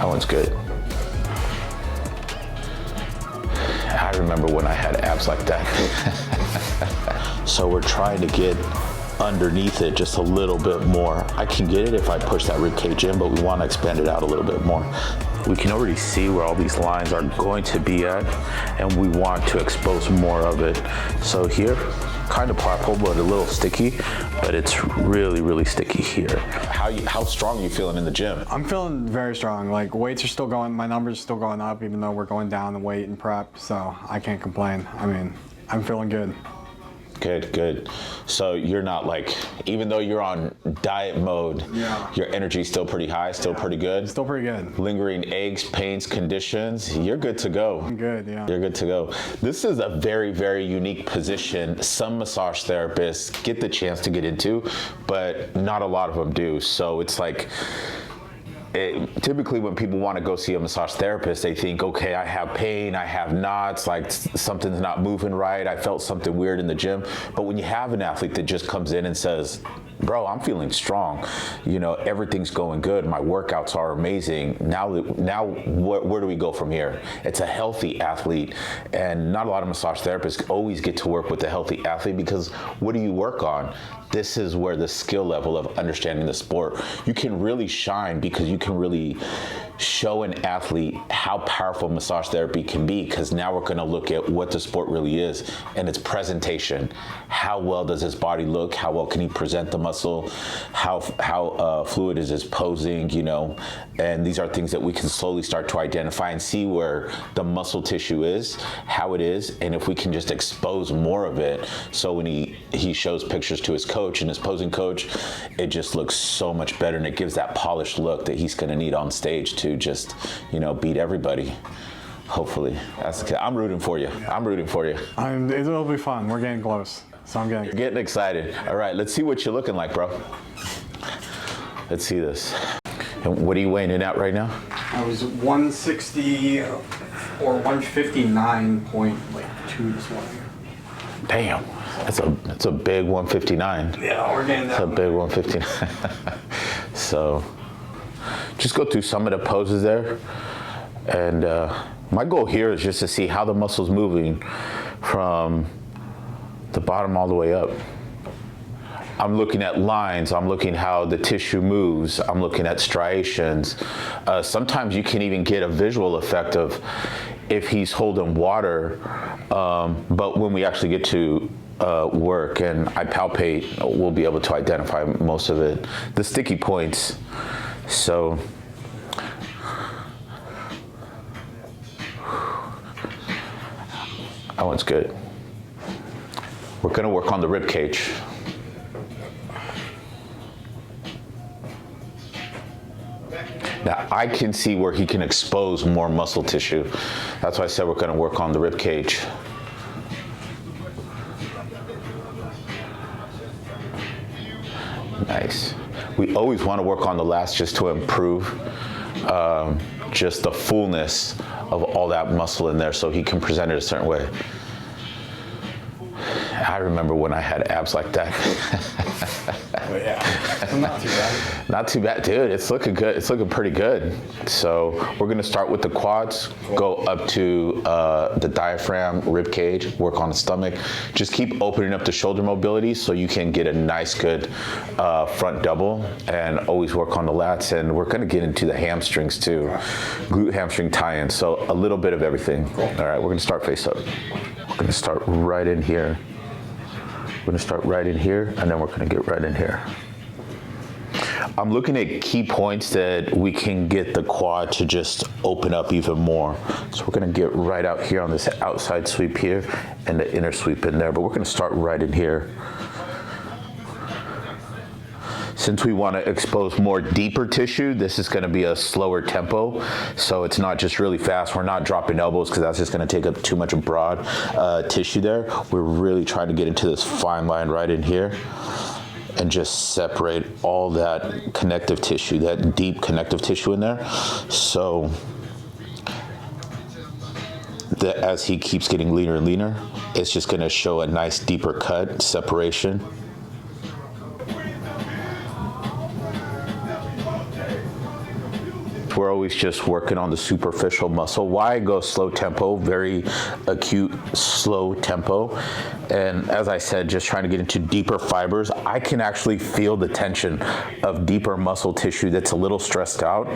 That one's good. I remember when I had abs like that. So we're trying to get underneath it just a little bit more. I can get it if I push that rib cage in, but we want to expand it out a little bit more. We can already see where all these lines are going to be at, and we want to expose more of it. So here, kind of pliable, but a little sticky, but it's really, really sticky here. How strong are you feeling in the gym? I'm feeling very strong. Like, weights are still going, my numbers are still going up, even though we're going down in weight and prep, so I can't complain. I mean, I'm feeling good. Good, good. So you're not like, even though you're on diet mode, your energy's still pretty high, still pretty good? Still pretty good. Lingering aches, pains, conditions, you're good to go. I'm good, yeah. You're good to go. This is a very, very unique position. Some massage therapists get the chance to get into, but not a lot of them do. So it's like, typically when people want to go see a massage therapist, they think, okay, I have pain, I have knots, like something's not moving right, I felt something weird in the gym. But when you have an athlete that just comes in and says, bro, I'm feeling strong, you know, everything's going good, my workouts are amazing, now where do we go from here? It's a healthy athlete, and not a lot of massage therapists always get to work with a healthy athlete, because what do you work on? This is where the skill level of understanding the sport, you can really shine, because you can really show an athlete how powerful massage therapy can be, because now we're going to look at what the sport really is and its presentation. How well does his body look? How well can he present the muscle? How fluid is his posing, you know? And these are things that we can slowly start to identify and see where the muscle tissue is, how it is, and if we can just expose more of it. So when he shows pictures to his coach and his posing coach, it just looks so much better, and it gives that polished look that he's going to need on stage to just, you know, beat everybody. Hopefully. I'm rooting for you. I'm rooting for you. It'll be fun. We're getting close. So You're getting excited. All right, let's see what you're looking like, bro. Let's see this. And what are you weighing in at right now? I was 160 or 159.2 this morning. Damn, that's a big 159. Yeah, we're getting that. That's a big 159. So just go through some of the poses there. And my goal here is just to see how the muscle's moving from the bottom all the way up. I'm looking at lines, I'm looking how the tissue moves, I'm looking at striations. Sometimes you can even get a visual effect of if he's holding water, but when we actually get to work and I palpate, we'll be able to identify most of it. The sticky points, so. That one's good. We're gonna work on the rib cage. Now I can see where he can expose more muscle tissue. That's why I said we're gonna work on the rib cage. Nice. We always want to work on the lats just to improve just the fullness of all that muscle in there, so he can present it a certain way. I remember when I had abs like that. Oh, yeah. Not too bad. Not too bad, dude. It's looking good. It's looking pretty good. So we're gonna start with the quads, go up to the diaphragm, rib cage, work on the stomach. Just keep opening up the shoulder mobility so you can get a nice, good front double, and always work on the lats. And we're gonna get into the hamstrings too, glute hamstring tie-in. So a little bit of everything. Cool. All right, we're gonna start face up. We're gonna start right in here. We're gonna start right in here, and then we're gonna get right in here. I'm looking at key points that we can get the quad to just open up even more. So we're gonna get right out here on this outside sweep here and the inner sweep in there, but we're gonna start right in here. Since we want to expose more deeper tissue, this is going to be a slower tempo. So it's not just really fast. We're not dropping elbows because that's just going to take up too much broad tissue there. We're really trying to get into this fine line right in here and just separate all that connective tissue, that deep connective tissue in there. So that as he keeps getting leaner and leaner, it's just going to show a nice deeper cut, separation. we're always just working on the superficial muscle. Why I go slow tempo, very acute, slow tempo. And as I said, just trying to get into deeper fibers, I can actually feel the tension of deeper muscle tissue that's a little stressed out,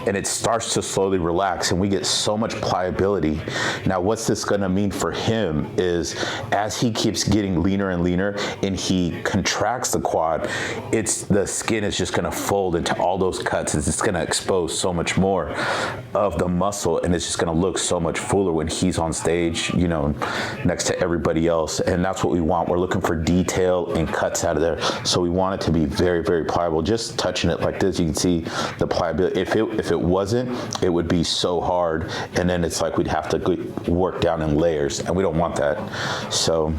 and it starts to slowly relax, and we get so much pliability. Now, what's this gonna mean for him is as he keeps getting leaner and leaner and he contracts the quad, the skin is just gonna fold into all those cuts. It's just gonna expose so much more of the muscle, and it's just gonna look so much fuller when he's on stage, you know, next to everybody else. And that's what we want. We're looking for detail and cuts out of there. So we want it to be very, very pliable. Just touching it like this, you can see the pliability. If it wasn't, it would be so hard. And then it's like we'd have to work down in layers, and we don't want that. So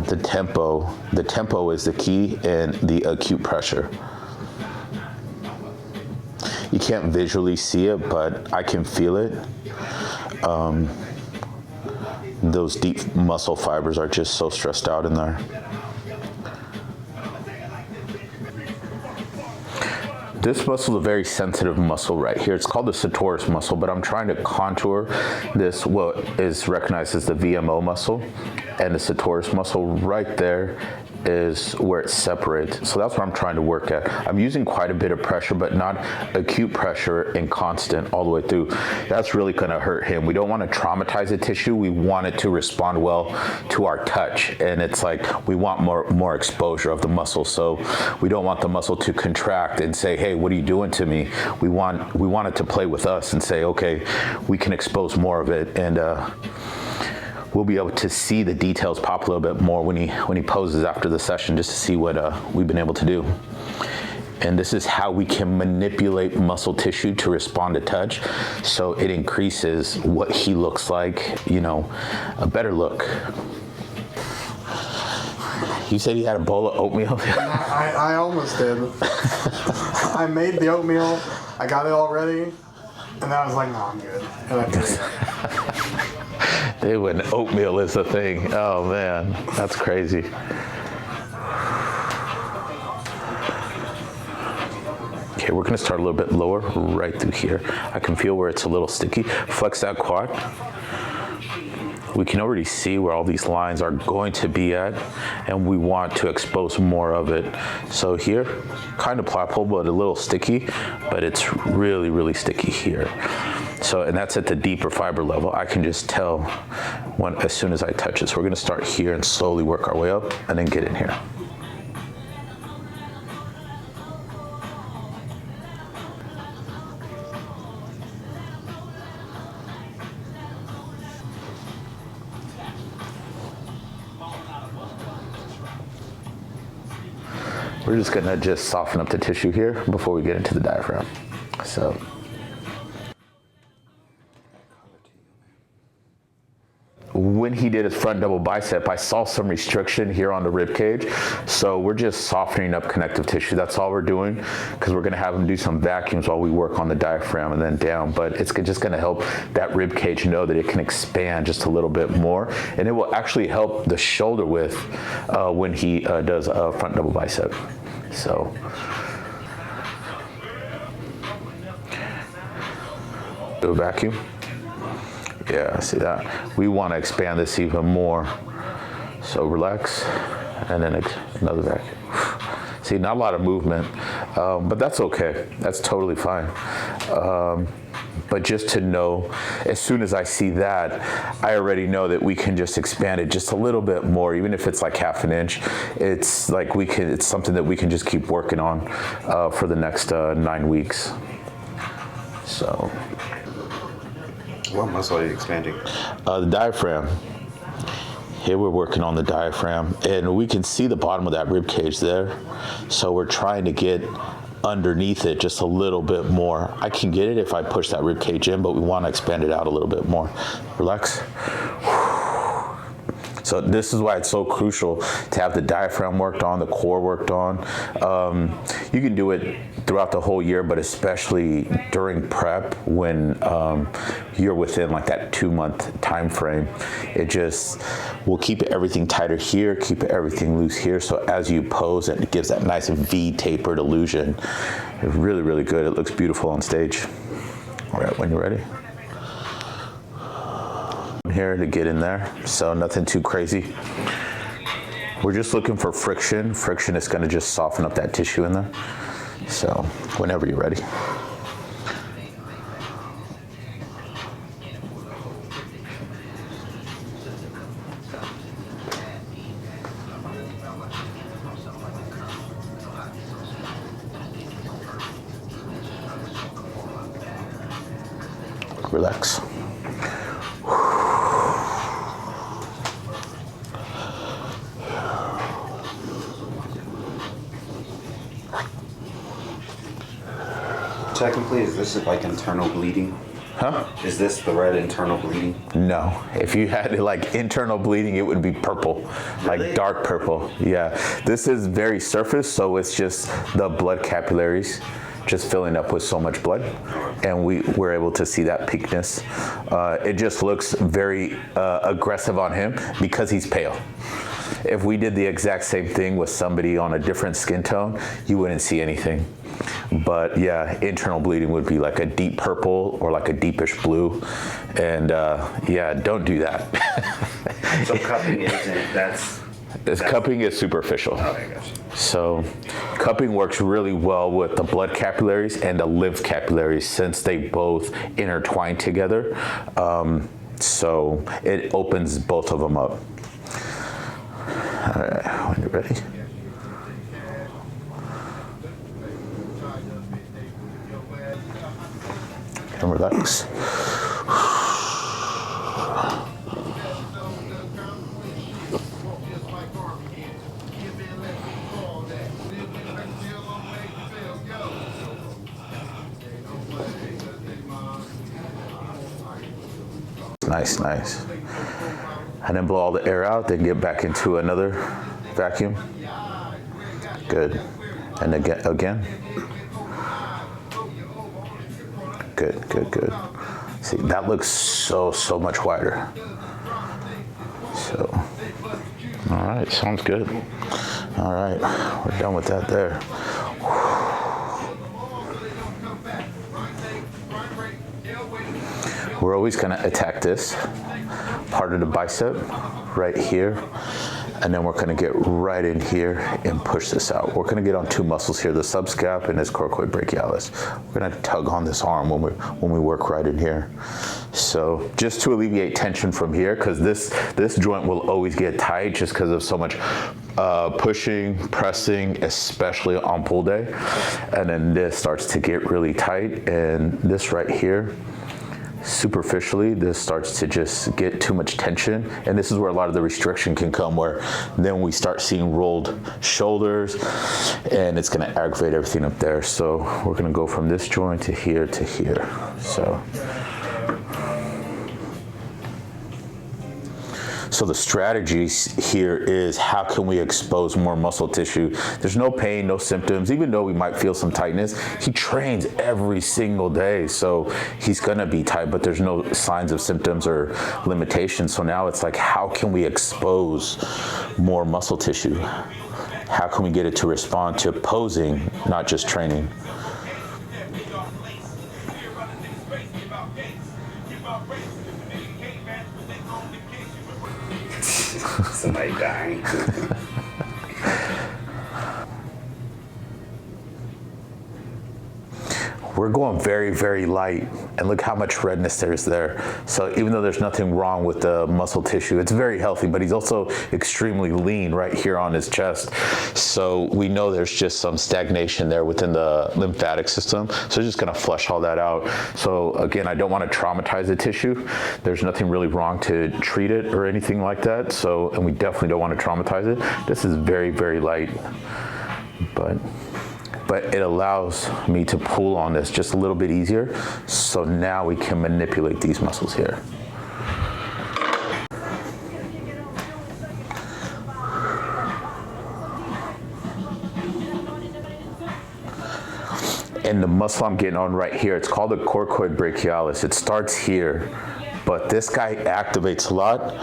the tempo is the key, and the acute pressure. You can't visually see it, but I can feel it. Those deep muscle fibers are just so stressed out in there. This muscle is a very sensitive muscle right here. It's called the sartorius muscle, but I'm trying to contour this, what is recognized as the VMO muscle, and the sartorius muscle right there is where it separates. So that's what I'm trying to work at. I'm using quite a bit of pressure, but not acute pressure and constant all the way through. That's really gonna hurt him. We don't wanna traumatize the tissue. We want it to respond well to our touch. And it's like, we want more exposure of the muscle. So we don't want the muscle to contract and say, hey, what are you doing to me? We want it to play with us and say, okay, we can expose more of it. And we'll be able to see the details pop a little bit more when he poses after the session, just to see what we've been able to do. And this is how we can manipulate muscle tissue to respond to touch, so it increases what he looks like, you know, a better look. You said you had a bowl of oatmeal? I almost did. I made the oatmeal, I got it all ready, and then I was like, no, I'm good. And I did it. When oatmeal is the thing. Oh man, that's crazy. Okay, we're gonna start a little bit lower, right through here. I can feel where it's a little sticky. Flex that quad. We can already see where all these lines are going to be at, and we want to expose more of it. So here, kind of pliable, but a little sticky, but it's really, really sticky here. So, and that's at the deeper fiber level. I can just tell as soon as I touch it. So we're gonna start here and slowly work our way up and then get in here. We're just gonna soften up the tissue here before we get into the diaphragm. So. When he did his front double bicep, I saw some restriction here on the rib cage. So we're just softening up connective tissue. That's all we're doing, because we're gonna have him do some vacuums while we work on the diaphragm and then down. But it's just gonna help that rib cage know that it can expand just a little bit more. And it will actually help the shoulder width when he does a front double bicep. So. Do a vacuum. Yeah, see that? We want to expand this even more. So relax, and then another vacuum. See, not a lot of movement, but that's okay. That's totally fine. But just to know, as soon as I see that, I already know that we can just expand it just a little bit more, even if it's like half an inch. It's like it's something that we can just keep working on for the next 9 weeks. So. What muscle are you expanding? The diaphragm. Here we're working on the diaphragm, and we can see the bottom of that rib cage there. So we're trying to get underneath it just a little bit more. I can get it if I push that rib cage in, but we want to expand it out a little bit more. Relax. So this is why it's so crucial to have the diaphragm worked on, the core worked on. You can do it throughout the whole year, but especially during prep when you're within like that 2-month time frame. It just will keep everything tighter here, keep everything loose here. So as you pose, it gives that nice V tapered illusion. It's really, really good. It looks beautiful on stage. All right, when you're ready. Here to get in there, so nothing too crazy. We're just looking for friction. Friction is going to just soften up that tissue in there. So whenever you're ready. Relax. Technically, is this like internal bleeding? Huh? Is this the red internal bleeding? No. If you had like internal bleeding, it would be purple, Really? like dark purple. Yeah. This is very surface, so it's just the blood capillaries just filling up with so much blood, and we're able to see that peakness. It just looks very aggressive on him because he's pale. If we did the exact same thing with somebody on a different skin tone, you wouldn't see anything. But yeah, internal bleeding would be like a deep purple or like a deepish blue. And yeah, don't do that. So cupping isn't, Cupping is superficial. Okay, gotcha. So cupping works really well with the blood capillaries and the lymph capillaries since they both intertwine together. So it opens both of them up. All right, when you're ready. And relax. Nice, nice. And then blow all the air out, then get back into another vacuum. Good. And again. Good, good, good. See, that looks so much wider. So, all right, sounds good. All right, we're done with that there. We're always gonna attack this part of the bicep right here, and then we're gonna get right in here and push this out. We're gonna get on two muscles here, the subscap and this coracoid brachialis. We're gonna tug on this arm when we work right in here. So just to alleviate tension from here, because this joint will always get tight just because of so much pushing, pressing, especially on pull day. And then this starts to get really tight, and this right here, superficially, this starts to just get too much tension, and this is where a lot of the restriction can come, where then we start seeing rolled shoulders, and it's going to aggravate everything up there. So we're going to go from this joint to here to here. So the strategy here is how can we expose more muscle tissue? There's no pain, no symptoms, even though we might feel some tightness. He trains every single day, so he's gonna be tight, but there's no signs of symptoms or limitations. So now it's like, how can we expose more muscle tissue? How can we get it to respond to posing, not just training? Somebody dying. We're going very light, and look how much redness there's there. So even though there's nothing wrong with the muscle tissue, it's very healthy, but he's also extremely lean right here on his chest. So we know there's just some stagnation there within the lymphatic system. So just gonna flush all that out. So again, I don't wanna traumatize the tissue. There's nothing really wrong to treat it or anything like that. So, and we definitely don't wanna traumatize it. This is very light, but it allows me to pull on this just a little bit easier. So now we can manipulate these muscles here. And the muscle I'm getting on right here, it's called the coracoid brachialis. It starts here, but this guy activates a lot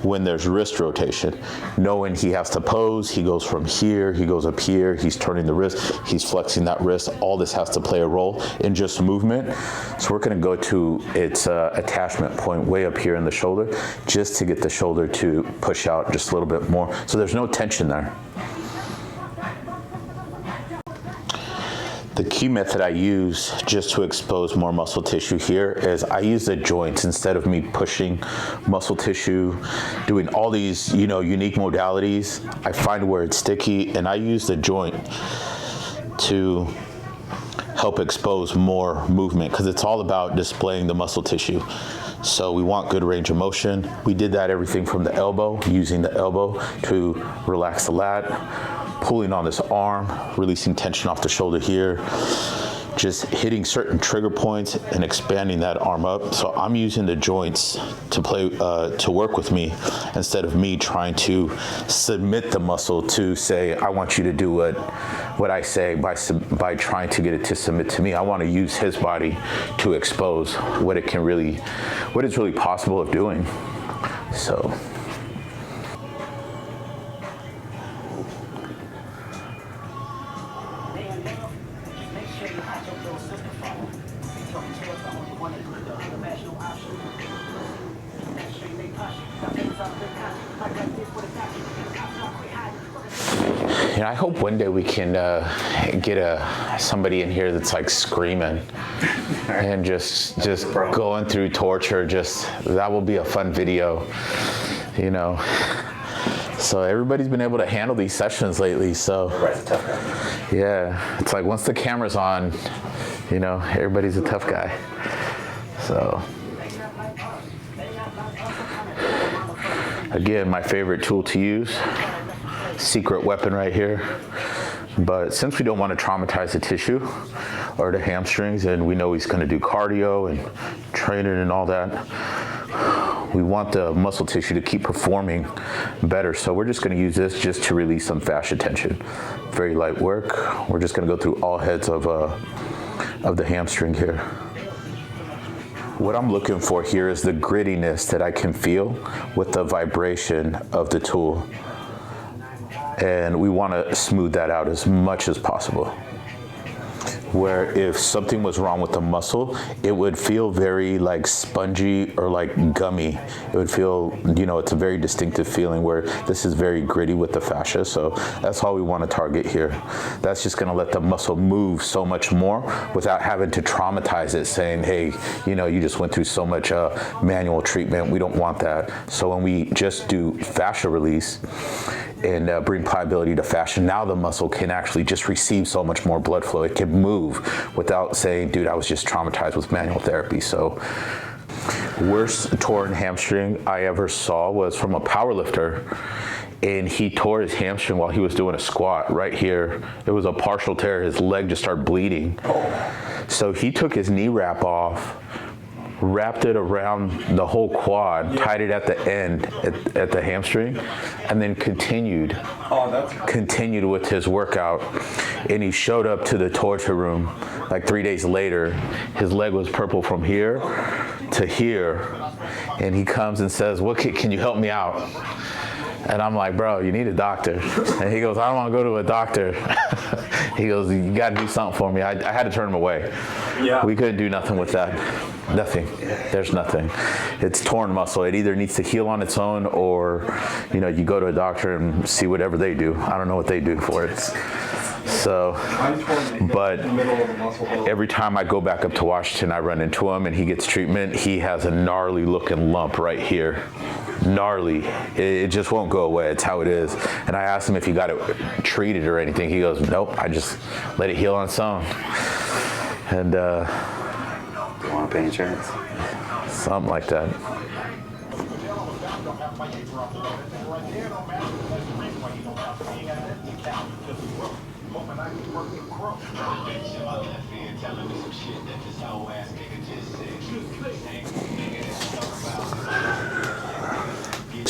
when there's wrist rotation. Knowing he has to pose, he goes from here, he goes up here, he's turning the wrist, he's flexing that wrist. All this has to play a role in just movement. So we're gonna go to its attachment point way up here in the shoulder, just to get the shoulder to push out just a little bit more. So there's no tension there. The key method I use just to expose more muscle tissue here is I use the joints instead of me pushing muscle tissue, doing all these, you know, unique modalities. I find where it's sticky, and I use the joint to help expose more movement, because it's all about displaying the muscle tissue. So we want good range of motion. We did that everything from the elbow, using the elbow to relax the lat, pulling on this arm, releasing tension off the shoulder here, just hitting certain trigger points and expanding that arm up. So I'm using the joints to play, to work with me, instead of me trying to submit the muscle to say, I want you to do what I say by trying to get it to submit to me. I want to use his body to expose what it's really possible of doing. So. You know, I hope one day we can get somebody in here that's like screaming and just going through torture. That will be a fun video, you know. So everybody's been able to handle these sessions lately. So yeah, it's like once the camera's on, you know, everybody's a tough guy. So again, my favorite tool to use. Secret weapon right here. But since we don't want to traumatize the tissue or the hamstrings, and we know he's going to do cardio and training and all that, we want the muscle tissue to keep performing better. So we're just going to use this just to release some fascia tension. Very light work. We're just going to go through all heads of the hamstring here. What I'm looking for here is the grittiness that I can feel with the vibration of the tool. And we want to smooth that out as much as possible. Where if something was wrong with the muscle, it would feel very like spongy or like gummy. It would feel, you know, it's a very distinctive feeling where this is very gritty with the fascia. So that's all we want to target here. That's just going to let the muscle move so much more without having to traumatize it, saying, hey, you know, you just went through so much manual treatment. We don't want that. So when we just do fascia release and bring pliability to fascia, now the muscle can actually just receive so much more blood flow. It can move without saying, dude, I was just traumatized with manual therapy. So worst torn hamstring I ever saw was from a power lifter, and he tore his hamstring while he was doing a squat right here. It was a partial tear. His leg just started bleeding. So he took his knee wrap off, wrapped it around the whole quad, tied it at the end at the hamstring, and then continued with his workout. And he showed up to the torture room like 3 days later. His leg was purple from here to here, and he comes and says, "What can you help me out?" And I'm like, "Bro, you need a doctor." And he goes, "I don't want to go to a doctor." He goes, "You got to do something for me." I had to turn him away. Yeah. We couldn't do nothing with that. Nothing. There's nothing. It's torn muscle. It either needs to heal on its own, or, you know, you go to a doctor and see whatever they do. I don't know what they do for it. So, but every time I go back up to Washington, I run into him and he gets treatment. He has a gnarly looking lump right here. Gnarly. It just won't go away. It's how it is. And I asked him if he got it treated or anything. He goes, "Nope, I just let it heal on its own." And do you want to pay insurance? Something like that.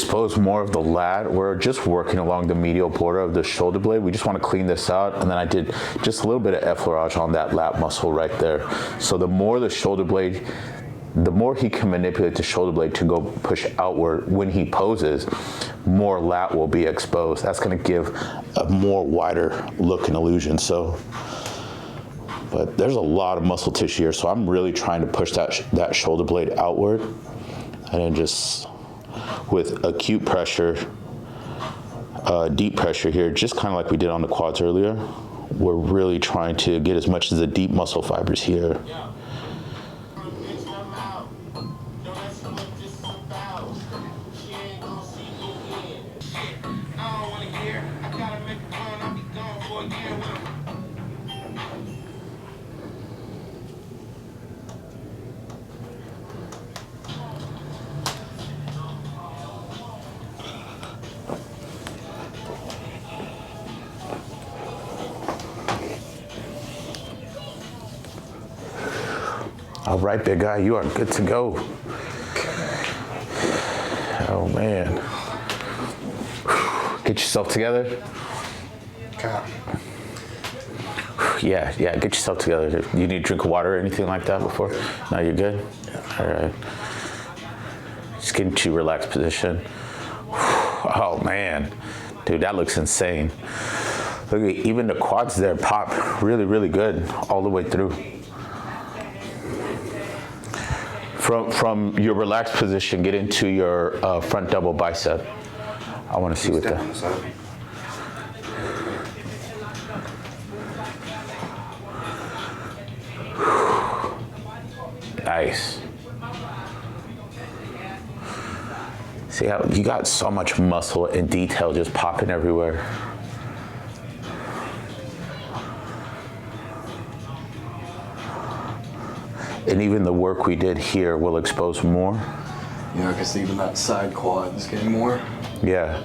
expose more of the lat. We're just working along the medial border of the shoulder blade. We just want to clean this out. And then I did just a little bit of effleurage on that lat muscle right there. So the more the shoulder blade, the more he can manipulate the shoulder blade to go push outward when he poses, more lat will be exposed. That's going to give a more wider look and illusion. So, but there's a lot of muscle tissue here, so I'm really trying to push that shoulder blade outward, and then just with acute pressure, deep pressure here, just kind of like we did on the quads earlier. We're really trying to get as much of the deep muscle fibers here. All right, big guy, you are good to go. Oh man. Get yourself together. Okay. Yeah, get yourself together. You need a drink of water or anything like that before? No, you're good? Yeah. All right. Just get into a relaxed position. Oh man, dude, that looks insane. Look at even the quads there pop really, really good all the way through. From your relaxed position, get into your front double bicep. I want to see what that. Nice. See how you got so much muscle and detail just popping everywhere. And even the work we did here will expose more. Yeah, because even that side quad is getting more. Yeah.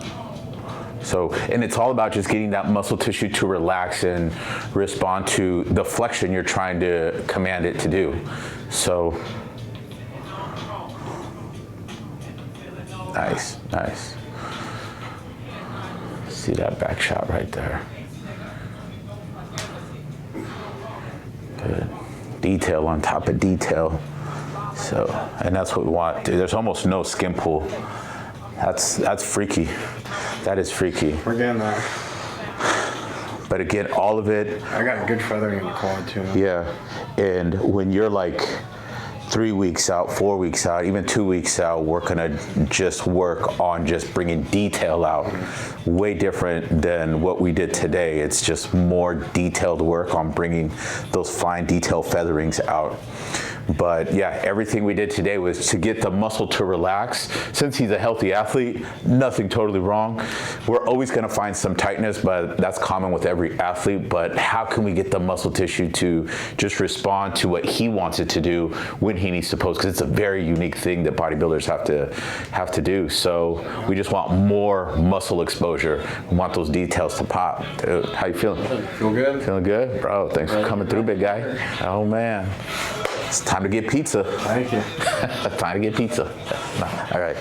So, and it's all about just getting that muscle tissue to relax and respond to the flexion you're trying to command it to do. So, nice, nice. See that back shot right there. Good. Detail on top of detail. So, and that's what we want. Dude, there's almost no skin pull. That's freaky. That is freaky. We're getting there. But again, all of it. I got a good feathering in the quad too. Yeah, and when you're like 3 weeks out, 4 weeks out, even 2 weeks out, we're gonna just work on just bringing detail out. Way different than what we did today. It's just more detailed work on bringing those fine detail featherings out. But yeah, everything we did today was to get the muscle to relax. Since he's a healthy athlete, nothing totally wrong. We're always gonna find some tightness, but that's common with every athlete. But how can we get the muscle tissue to just respond to what he wants it to do when he needs to pose? Because it's a very unique thing that bodybuilders have to do. So we just want more muscle exposure. We want those details to pop. Dude, how you feeling? Feel good? Feeling good? Bro, thanks for coming through, big guy. Oh man. It's time to get pizza. Thank you. Time to get pizza. All right.